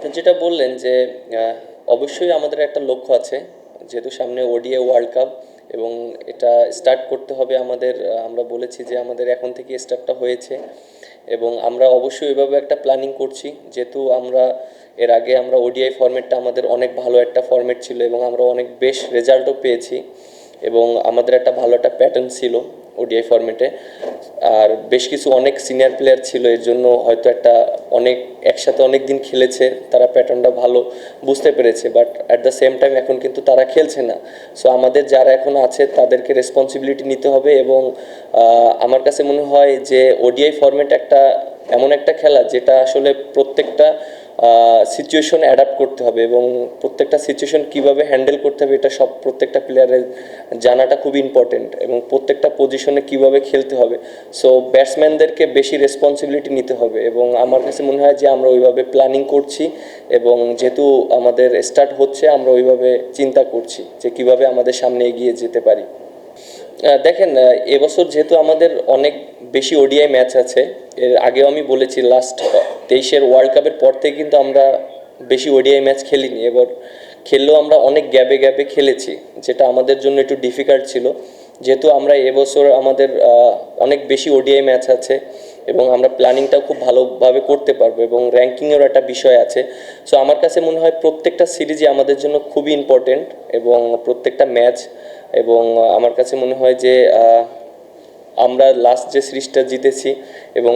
আপনি যেটা বললেন যে অবশ্যই আমাদের একটা লক্ষ্য আছে, যেহেতু সামনে ওডিআই ওয়ার্ল্ড কাপ এবং এটা স্টার্ট করতে হবে আমাদের। আমরা বলেছি যে আমাদের এখন থেকে স্টার্টটা হয়েছে এবং আমরা অবশ্যই এভাবে একটা প্ল্যানিং করছি, যেহেতু আমরা এর আগে আমরা ওডিআই ফরম্যাটটা আমাদের অনেক ভালো একটা ফরম্যাট ছিল এবং আমরা অনেক বেশ রেজাল্টও পেয়েছি এবং আমাদের একটা ভালো একটা প্যাটার্ন ছিল ওডিআই ফরম্যাটে। আর বেশ কিছু অনেক সিনিয়র প্লেয়ার ছিল, এর জন্য হয়তো একটা অনেক একসাথে অনেক দিন খেলেছে, তারা প্যাটার্নটা ভালো বুঝতে পেরেছে। But at the same time এখন কিন্তু তারা খেলছে না। সো আমাদের যারা এখন আছে তাদেরকে রেসপন্সিবিলিটি নিতে হবে এবং আমার কাছে মনে হয় যে ওডিআই ফরম্যাট একটা এমন একটা খেলা যেটা আসলে প্রত্যেকটা সিচুয়েশন অ্যাডাপ্ট করতে হবে এবং প্রত্যেকটা সিচুয়েশন কীভাবে হ্যান্ডেল করতে হবে এটা প্রত্যেকটা প্লেয়ারের জানাটা খুব ইম্পর্টেন্ট এবং প্রত্যেকটা পজিশনে কীভাবে খেলতে হবে। সো ব্যাটসম্যানদেরকে বেশি রেসপন্সিবিলিটি নিতে হবে এবং আমার কাছে মনে হয় যে আমরা ওইভাবে প্ল্যানিং করছি এবং যেহেতু আমাদের স্টার্ট হচ্ছে আমরা ওইভাবে চিন্তা করছি যে কীভাবে আমাদের সামনে এগিয়ে যেতে পারি। দেখেন, এবছর যেহেতু আমাদের অনেক বেশি ওডিআই ম্যাচ আছে, এর আগেও আমি বলেছি লাস্ট 23-এর ওয়ার্ল্ড কাপের পর থেকে কিন্তু আমরা বেশি ওডিআই ম্যাচ খেলিনি। এবার খেললেও আমরা অনেক গ্যাপে গ্যাপে খেলেছি, যেটা আমাদের জন্য একটু ডিফিকাল্ট ছিল। যেহেতু আমরা এবছর আমাদের অনেক বেশি ওডিআই ম্যাচ আছে এবং আমরা প্ল্যানিংটাও খুব ভালোভাবে করতে পারবো এবং র্যাঙ্কিংয়েরও একটা বিষয় আছে। সো আমার কাছে মনে হয় প্রত্যেকটা সিরিজই আমাদের জন্য খুবই ইম্পর্টেন্ট এবং প্রত্যেকটা ম্যাচ। এবং আমার কাছে মনে হয় যে আমরা লাস্ট যে সিরিজটা জিতেছি এবং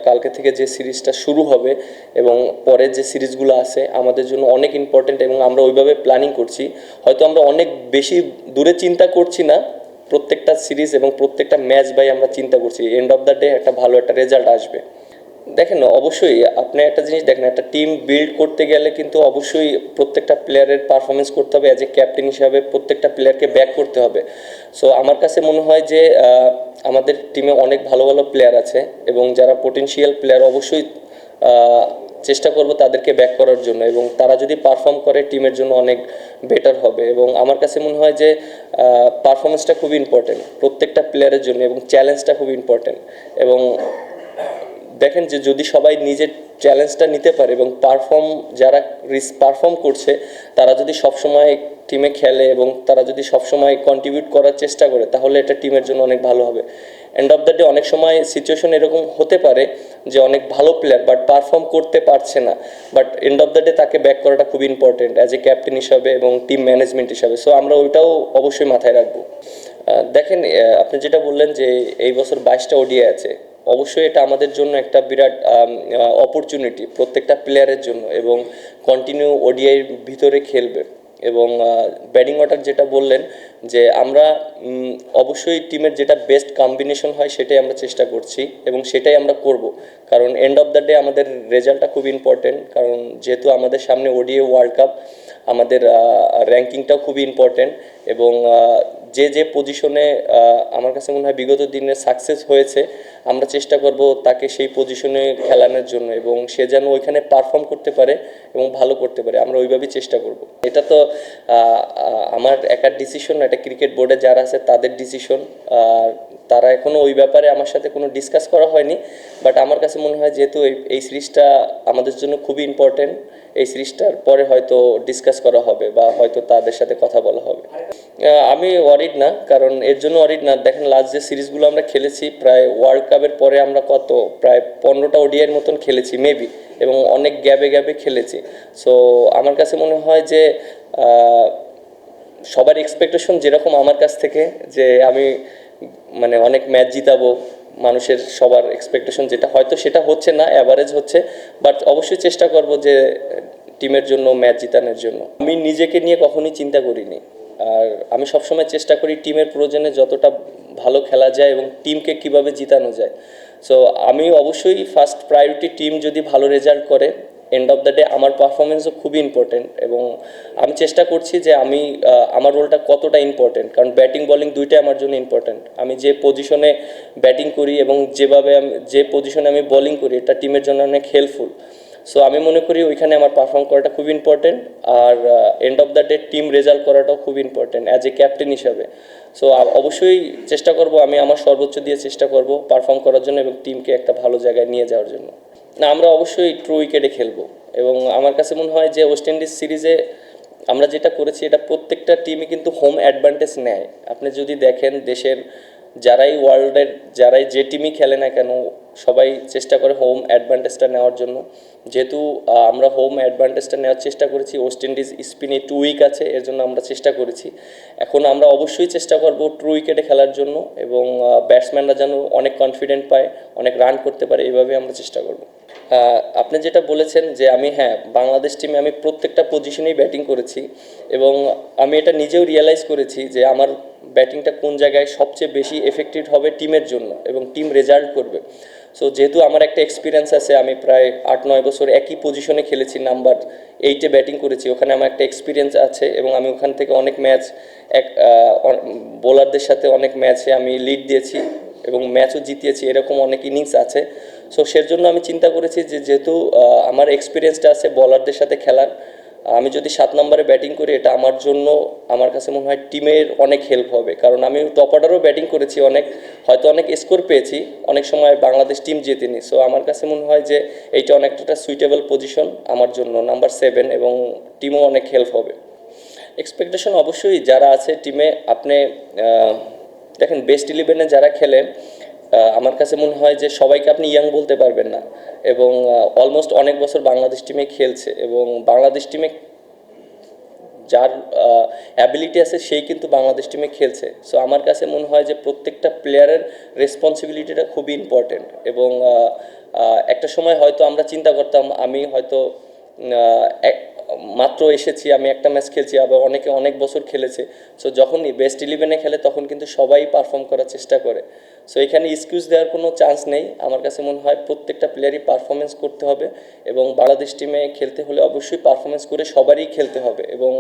কালকে থেকে যে সিরিজটা শুরু হবে এবং পরের যে সিরিজগুলো আছে আমাদের জন্য অনেক ইম্পর্টেন্ট এবং আমরা ওইভাবে প্ল্যানিং করছি। হয়তো আমরা অনেক বেশি দূরে চিন্তা করছি না, প্রত্যেকটা সিরিজ এবং প্রত্যেকটা ম্যাচ বাই আমরা চিন্তা করছি এন্ড অফ দ্য ডে একটা ভালো একটা রেজাল্ট আসবে। দেখেন, অবশ্যই আপনি একটা জিনিস দেখেন, একটা টিম বিল্ড করতে গেলে কিন্তু অবশ্যই প্রত্যেকটা প্লেয়ারের পারফরমেন্স করতে হবে। অ্যাজ এ ক্যাপ্টেন হিসাবে প্রত্যেকটা প্লেয়ারকে ব্যাক করতে হবে। সো আমার কাছে মনে হয় যে আমাদের টিমে অনেক ভালো ভালো প্লেয়ার আছে এবং যারা পোটেনশিয়াল প্লেয়ার অবশ্যই চেষ্টা করব তাদেরকে ব্যাক করার জন্য এবং তারা যদি পারফর্ম করে টিমের জন্য অনেক বেটার হবে। এবং আমার কাছে মনে হয় যে পারফরমেন্সটা খুব ইম্পর্টেন্ট প্রত্যেকটা প্লেয়ারের জন্য এবং চ্যালেঞ্জটা খুব ইম্পর্টেন্ট। এবং দেখেন যে যদি সবাই নিজের চ্যালেঞ্জটা নিতে পারে এবং যারা পারফর্ম করছে তারা যদি সবসময় টিমে খেলে এবং তারা যদি সবসময় কন্ট্রিবিউট করার চেষ্টা করে তাহলে এটা টিমের জন্য অনেক ভালো হবে। এন্ড অফ দ্য ডে অনেক সময় সিচুয়েশন এরকম হতে পারে যে অনেক ভালো প্লেয়ার বাট পারফর্ম করতে পারছে না, but and of the day তাকে ব্যাক করাটা খুব ইম্পর্টেন্ট অ্যাজ এ ক্যাপ্টেন হিসাবে এবং টিম ম্যানেজমেন্ট হিসাবে। সো আমরা ওইটাও অবশ্যই মাথায় রাখবো। দেখেন, আপনি যেটা বললেন যে এই বছর 22টা ওডিআই আছে, অবশ্যই এটা আমাদের জন্য একটা বিরাট অপরচুনিটি প্রত্যেকটা প্লেয়ারের জন্য এবং কন্টিনিউ ওডিআইয়ের ভিতরে খেলবে। এবং ব্যাটিং অর্ডার যেটা বললেন যে আমরা অবশ্যই টিমের যেটা বেস্ট কম্বিনেশন হয় সেটাই আমরা চেষ্টা করছি এবং সেটাই আমরা করব, কারণ এন্ড অফ দ্য ডে আমাদের রেজাল্টটা খুব ইম্পর্টেন্ট। কারণ যেহেতু আমাদের সামনে ওডিআই ওয়ার্ল্ড কাপ, আমাদের র্যাঙ্কিংটাও খুবই ইম্পর্টেন্ট এবং যে যে পজিশনে আমার কাছে মনে হয় বিগত দিনে সাকসেস হয়েছে আমরা চেষ্টা করব তাকে সেই পজিশনে খেলানোর জন্য এবং সে যেন ওইখানে পারফর্ম করতে পারে এবং ভালো করতে পারে, আমরা ওইভাবেই চেষ্টা করব। এটা তো আমার একার ডিসিশন না, এটা ক্রিকেট বোর্ডে যারা আছে তাদের ডিসিশন। আর তারা এখনও ওই ব্যাপারে আমার সাথে কোনো ডিসকাস করা হয়নি। বাট আমার কাছে মনে হয় যেহেতু এই সিরিজটা আমাদের জন্য খুবই ইম্পর্টেন্ট, এই সিরিজটার পরে হয়তো ডিসকাস করা হবে বা হয়তো তাদের সাথে কথা বলা হবে। আমি ওয়ারিড না, কারণ এর জন্য ওয়ারিড না, দেখেন লাস্ট যে সিরিজগুলো আমরা খেলেছি প্রায় ওয়ার্ল্ড কাপের পরে আমরা প্রায় 15টা ওডিআইয়ের মতন খেলেছি মেবি, এবং অনেক গ্যাপে গ্যাপে খেলেছি। সো আমার কাছে মনে হয় যে সবার এক্সপেকটেশন যেরকম আমার কাছ থেকে যে আমি মানে অনেক ম্যাচ জিতাবো, মানুষের সবার এক্সপেকটেশন যেটা হয়তো সেটা হচ্ছে না, অ্যাভারেজ হচ্ছে। বাট অবশ্যই চেষ্টা করব যে টিমের জন্য ম্যাচ জিতানোর জন্য। আমি নিজেকে নিয়ে কখনোই চিন্তা করিনি, আর আমি সবসময় চেষ্টা করি টিমের প্রয়োজনে যতটা ভালো খেলা যায় এবং টিমকে কিভাবে জিতানো যায়। সো আমি অবশ্যই ফার্স্ট প্রায়োরিটি টিম যদি ভালো রেজাল্ট করে, এন্ড অফ দ্য ডে আমার পারফরমেন্সও খুবই ইম্পর্টেন্ট এবং আমি চেষ্টা করছি যে আমি আমার রোলটা কতটা ইম্পর্টেন্ট, কারণ ব্যাটিং বলিং দুইটাই আমার জন্য ইম্পর্টেন্ট। আমি যে পজিশনে ব্যাটিং করি এবং যে পজিশনে আমি বোলিং করি এটা টিমের জন্য অনেক হেল্পফুল। সো আমি মনে করি ওইখানে আমার পারফর্ম করাটা খুব ইম্পর্টেন্ট, আর end of the day team result করাটাও খুব ইম্পর্টেন্ট অ্যাজ এ ক্যাপ্টেন হিসাবে। সো অবশ্যই চেষ্টা করব, আমি আমার সর্বোচ্চ দিয়ে চেষ্টা করব পারফর্ম করার জন্য এবং টিমকে একটা ভালো জায়গায় নিয়ে যাওয়ার জন্য। না, আমরা অবশ্যই ট্রু উইকেটে খেলবো। এবং আমার কাছে মনে হয় যে ওয়েস্ট ইন্ডিজ সিরিজে আমরা যেটা করেছি এটা প্রত্যেকটা টিমই কিন্তু হোম অ্যাডভান্টেজ নেয়। আপনি যদি দেখেন দেশের যারাই ওয়ার্ল্ডের যারাই যে টিমই খেলে না কেন সবাই চেষ্টা করে হোম অ্যাডভান্টেজটা নেওয়ার জন্য। যেহেতু আমরা হোম অ্যাডভান্টেজটা নেওয়ার চেষ্টা করেছি, ওয়েস্ট ইন্ডিজ স্পিনে একটু উইক আছে, এর জন্য আমরা চেষ্টা করেছি। এখন আমরা অবশ্যই চেষ্টা করব ট্রু উইকেটে খেলার জন্য এবং ব্যাটসম্যানরা যেন অনেক কনফিডেন্ট পায়, অনেক রান করতে পারে, এইভাবে আমরা চেষ্টা করব। আপনি যেটা বলেছেন যে আমি, হ্যাঁ, বাংলাদেশ টিমে আমি প্রত্যেকটা পজিশনেই ব্যাটিং করেছি এবং আমি এটা নিজেও রিয়েলাইজ করেছি যে আমার ব্যাটিংটা কোন জায়গায় সবচেয়ে বেশি এফেক্টিভ হবে টিমের জন্য এবং টিম রেজাল্ট করবে। সো যেহেতু আমার একটা এক্সপিরিয়েন্স আছে, আমি প্রায় 8-9 বছর একই পজিশনে খেলেছি, নাম্বার 8-এ ব্যাটিং করেছি, ওখানে আমার একটা এক্সপিরিয়েন্স আছে এবং আমি ওখান থেকে অনেক ম্যাচ এক বোলারদের সাথে অনেক ম্যাচে আমি লিড দিয়েছি এবং ম্যাচও জিতিয়েছি, এরকম অনেক ইনিংস আছে। সো সের জন্য আমি চিন্তা করেছি যে যেহেতু আমার এক্সপিরিয়েন্সটা আছে বলারদের সাথে খেলার, আমি যদি 7 নম্বরে ব্যাটিং করি এটা আমার জন্য, আমার কাছে মনে হয় টিমের অনেক হেল্প হবে। কারণ আমি টপ অর্ডারও ব্যাটিং করেছি, হয়তো অনেক স্কোর পেয়েছি, অনেক সময় বাংলাদেশ টিম জেতেনি। সো আমার কাছে মনে হয় যে এইটা অনেকটা সুইটেবল পজিশন আমার জন্য, নাম্বার 7, এবং টিমও অনেক হেল্প হবে। এক্সপেকটেশন অবশ্যই যারা আছে টিমে, আপনি দেখেন বেস্ট 11-এ যারা খেলে আমার কাছে মনে হয় যে সবাইকে আপনি ইয়াং বলতে পারবেন না এবং অলমোস্ট অনেক বছর বাংলাদেশ টিমে খেলছে এবং বাংলাদেশ টিমে যার অ্যাবিলিটি আছে সেই কিন্তু বাংলাদেশ টিমে খেলছে। সো আমার কাছে মনে হয় যে প্রত্যেকটা প্লেয়ারের রেসপন্সিবিলিটিটা খুবই ইম্পর্টেন্ট এবং একটা সময় হয়তো আমরা চিন্তা করতাম আমি হয়তো মাত্র এসেছি, আমি একটা ম্যাচ খেলছি, আবার অনেকে অনেক বছর খেলেছে। সো যখনই বেস্ট 11-এ খেলে তখন কিন্তু সবাই পারফর্ম করার চেষ্টা করে। সো এখানে এক্সকিউজ দেওয়ার কোনো চান্স নেই। আমার কাছে মনে হয় প্রত্যেকটা প্লেয়ারই পারফরমেন্স করতে হবে এবং বাংলাদেশ টিমে খেলতে হলে অবশ্যই পারফরমেন্স করে সবারই খেলতে হবে এবং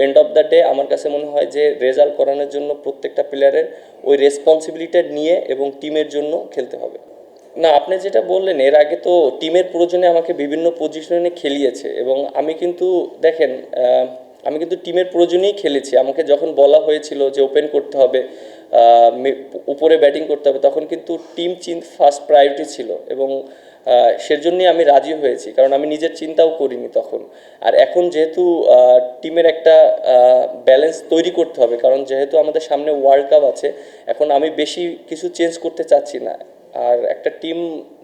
এন্ড অফ দ্য ডে আমার কাছে মনে হয় যে রেজাল্ট করানোর জন্য প্রত্যেকটা প্লেয়ারের ওই রেসপন্সিবিলিটি নিয়ে এবং টিমের জন্য খেলতে হবে। না, আপনি যেটা বললেন এর আগে তো টিমের প্রয়োজনে আমাকে বিভিন্ন পজিশনে খেলিয়েছে এবং আমি কিন্তু দেখেন আমি কিন্তু টিমের প্রয়োজনেই খেলেছি। আমাকে যখন বলা হয়েছিল যে ওপেন করতে হবে, উপরে ব্যাটিং করতে হবে, তখন কিন্তু টিম ফার্স্ট প্রায়োরিটি ছিল এবং সেজন্যই আমি রাজি হয়েছি, কারণ আমি নিজের চিন্তাও করিনি তখন। আর এখন যেহেতু টিমের একটা ব্যালেন্স তৈরি করতে হবে, কারণ যেহেতু আমাদের সামনে ওয়ার্ল্ড কাপ আছে, এখন আমি বেশি কিছু চেঞ্জ করতে চাচ্ছি না। আর একটা টিম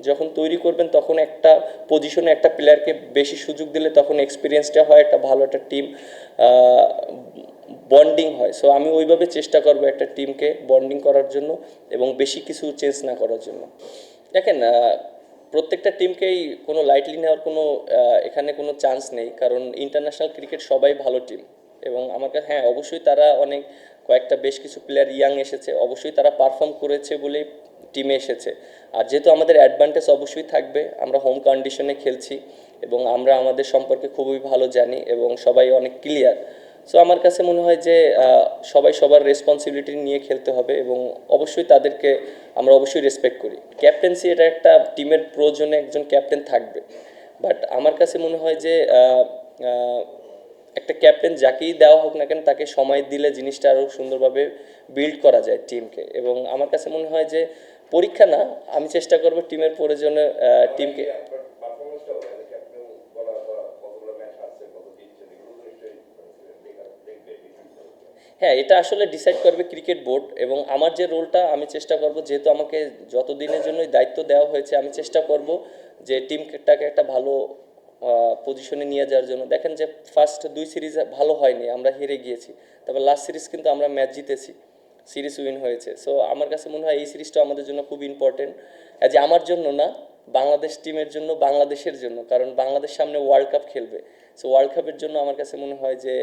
যখন তৈরি করবেন তখন একটা পজিশনে একটা প্লেয়ারকে বেশি সুযোগ দিলে তখন এক্সপিরিয়েন্সটা হয়, একটা ভালো একটা টিম বন্ডিং হয়। সো আমি ওইভাবে চেষ্টা করবো একটা টিমকে বন্ডিং করার জন্য এবং বেশি কিছু চেঞ্জ না করার জন্য। দেখেন প্রত্যেকটা টিমকেই কোনো লাইটলি নেওয়ার কোনো এখানে কোনো চান্স নেই, কারণ ইন্টারন্যাশনাল ক্রিকেট সবাই ভালো টিম এবং আমার কাছে, হ্যাঁ, অবশ্যই তারা অনেক কয়েকটা বেশ কিছু প্লেয়ার ইয়াং এসেছে, অবশ্যই তারা পারফর্ম করেছে বলেই টিমে এসেছে। আর যেহেতু আমাদের অ্যাডভান্টেজ অবশ্যই থাকবে, আমরা হোম কন্ডিশনে খেলছি এবং আমরা আমাদের সম্পর্কে খুবই ভালো জানি এবং সবাই অনেক ক্লিয়ার। সো আমার কাছে মনে হয় যে সবাই সবার রেসপন্সিবিলিটি নিয়ে খেলতে হবে এবং অবশ্যই তাদেরকে আমরা অবশ্যই রেসপেক্ট করি। ক্যাপ্টেন্সি এটা একটা টিমের প্রয়োজনে একজন ক্যাপ্টেন থাকবে, বাট আমার কাছে মনে হয় যে একটা ক্যাপ্টেন যাকেই দেওয়া হোক না কেন তাকে সময় দিলে জিনিসটা আরও সুন্দরভাবে বিল্ড করা যায় টিমকে। এবং আমার কাছে মনে হয় যে পরীক্ষা না, আমি চেষ্টা করবো টিমের প্রয়োজনে টিমকে। হ্যাঁ, এটা আসলে ডিসাইড করবে ক্রিকেট বোর্ড এবং আমার যে রোলটা আমি চেষ্টা করব, যেহেতু আমাকে যত দিনের জন্যই দায়িত্ব দেওয়া হয়েছে, আমি চেষ্টা করব যে টিমটাকে একটা ভালো পজিশনে নিয়ে যাওয়ার জন্য। দেখেন যে ফার্স্ট 2 সিরিজ ভালো হয়নি, আমরা হেরে গিয়েছি, তারপর লাস্ট সিরিজ কিন্তু আমরা ম্যাচ জিতেছি, সিরিজ উইন হয়েছে। সো আমার কাছে মনে হয় এই সিরিজটা আমাদের জন্য খুব ইম্পর্টেন্ট, যে আমার জন্য না, বাংলাদেশ টিমের জন্য, বাংলাদেশের জন্য, কারণ বাংলাদেশ সামনে ওয়ার্ল্ড কাপ খেলবে। সো ওয়ার্ল্ড কাপের জন্য আমার কাছে মনে হয় যে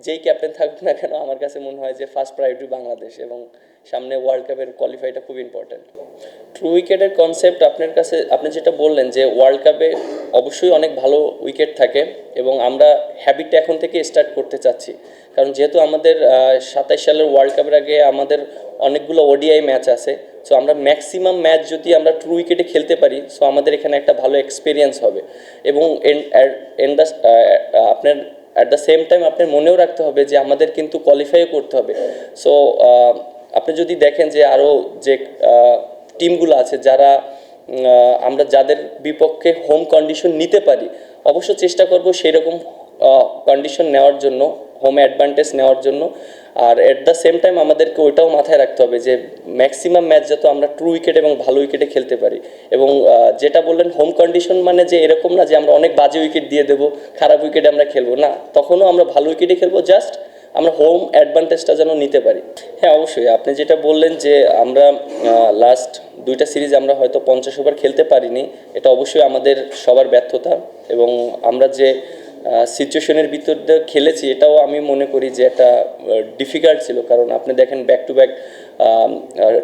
যেই ক্যাপ্টেন থাকুক না কেন, আমার কাছে মনে হয় যে ফার্স্ট প্রায়োরিটি বাংলাদেশ এবং সামনে ওয়ার্ল্ড কাপের কোয়ালিফাইটা খুব ইম্পর্টেন্ট। ট্রু উইকেটের কনসেপ্ট আপনার কাছে, আপনি যেটা বললেন যে ওয়ার্ল্ড কাপে অবশ্যই অনেক ভালো উইকেট থাকে এবং আমরা হ্যাবিটটা এখন থেকে স্টার্ট করতে চাচ্ছি, কারণ যেহেতু আমাদের 27 সালের ওয়ার্ল্ড কাপের আগে আমাদের অনেকগুলো ওডিআই ম্যাচ আছে। সো আমরা ম্যাক্সিমাম ম্যাচ যদি আমরা ট্রু উইকেটে খেলতে পারি, সো আমাদের এখানে একটা ভালো এক্সপিরিয়েন্স হবে এবং আপনার অ্যাট দ্য সেম টাইম আপনার মনেও রাখতে হবে যে আমাদের কিন্তু কোয়ালিফাইও করতে হবে। সো আপনি যদি দেখেন যে আরও যে টিমগুলো আছে যারা আমরা যাদের বিপক্ষে হোম কন্ডিশন নিতে পারি অবশ্য চেষ্টা করব সেই রকম কন্ডিশন নেওয়ার জন্য, হোম অ্যাডভান্টেজ নেওয়ার জন্য। আর এট দ্য সেম টাইম আমাদেরকে ওইটাও মাথায় রাখতে হবে যে ম্যাক্সিমাম ম্যাচ যাতে আমরা ট্রু উইকেট এবং ভালো উইকেটে খেলতে পারি। এবং যেটা বললেন হোম কন্ডিশন মানে যে এরকম না যে আমরা অনেক বাজে উইকেট দিয়ে দেবো, খারাপ উইকেটে আমরা খেলবো না, তখনও আমরা ভালো উইকেটে খেলবো, জাস্ট আমরা হোম অ্যাডভান্টেজটা যেন নিতে পারি। হ্যাঁ অবশ্যই আপনি যেটা বললেন যে আমরা লাস্ট 2টা সিরিজ আমরা হয়তো 50 ওভার খেলতে পারিনি, এটা অবশ্যই আমাদের সবার ব্যর্থতা। এবং আমরা যে সিচুয়েশনের ভিতর দিয়ে খেলেছি এটাও আমি মনে করি যে একটা ডিফিকাল্ট ছিল, কারণ আপনি দেখেন back to back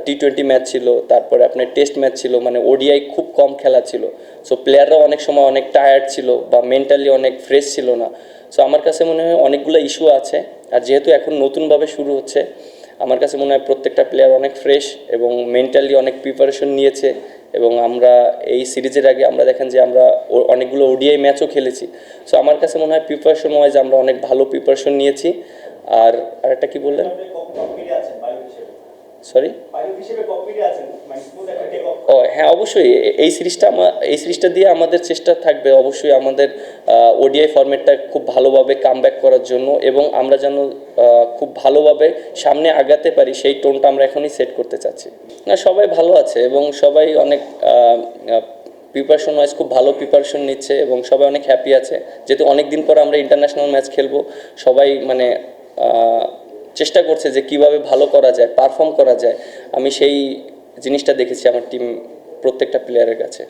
T20 match ছিল, তারপরে আপনার টেস্ট ম্যাচ ছিল, মানে ওডিআই খুব কম খেলা ছিল। সো প্লেয়াররাও অনেক সময় অনেক টায়ার্ড ছিল বা মেন্টালি অনেক ফ্রেশ ছিল না। সো আমার কাছে মনে হয় অনেকগুলো ইস্যু আছে। আর যেহেতু এখন নতুনভাবে শুরু হচ্ছে, আমার কাছে মনে হয় প্রত্যেকটা প্লেয়ার অনেক ফ্রেশ এবং মেন্টালি অনেক প্রিপারেশন নিয়েছে। এবং আমরা এই সিরিজের আগে আমরা দেখেন যে আমরা অনেকগুলো ওডিআই ম্যাচও খেলেছি। সো আমার কাছে মনে হয় প্রিপারেশন ওয়াইজ আমরা অনেক ভালো প্রিপারেশন নিয়েছি। আর আরেকটা কি বললেন, সরি? ও হ্যাঁ অবশ্যই এই সিরিজটা দিয়ে আমাদের চেষ্টা থাকবে অবশ্যই আমাদের ওডিআই ফরম্যাটটা খুব ভালোভাবে কামব্যাক করার জন্য, এবং আমরা যেন খুব ভালোভাবে সামনে আগাতে পারি সেই টোনটা আমরা এখনই সেট করতে চাচ্ছি। না সবাই ভালো আছে এবং সবাই অনেক প্রিপারেশন ওয়াইজ খুব ভালো প্রিপারেশন নিচ্ছে এবং সবাই অনেক হ্যাপি আছে, যেহেতু অনেক দিন পর আমরা ইন্টারন্যাশনাল ম্যাচ খেলবো। সবাই মানে চেষ্টা করছে যে কিভাবে ভালো করা যায়, পারফর্ম করা যায়। আমি সেই জিনিসটা দেখেছি আমার টিম প্রত্যেকটা প্লেয়ারের কাছে।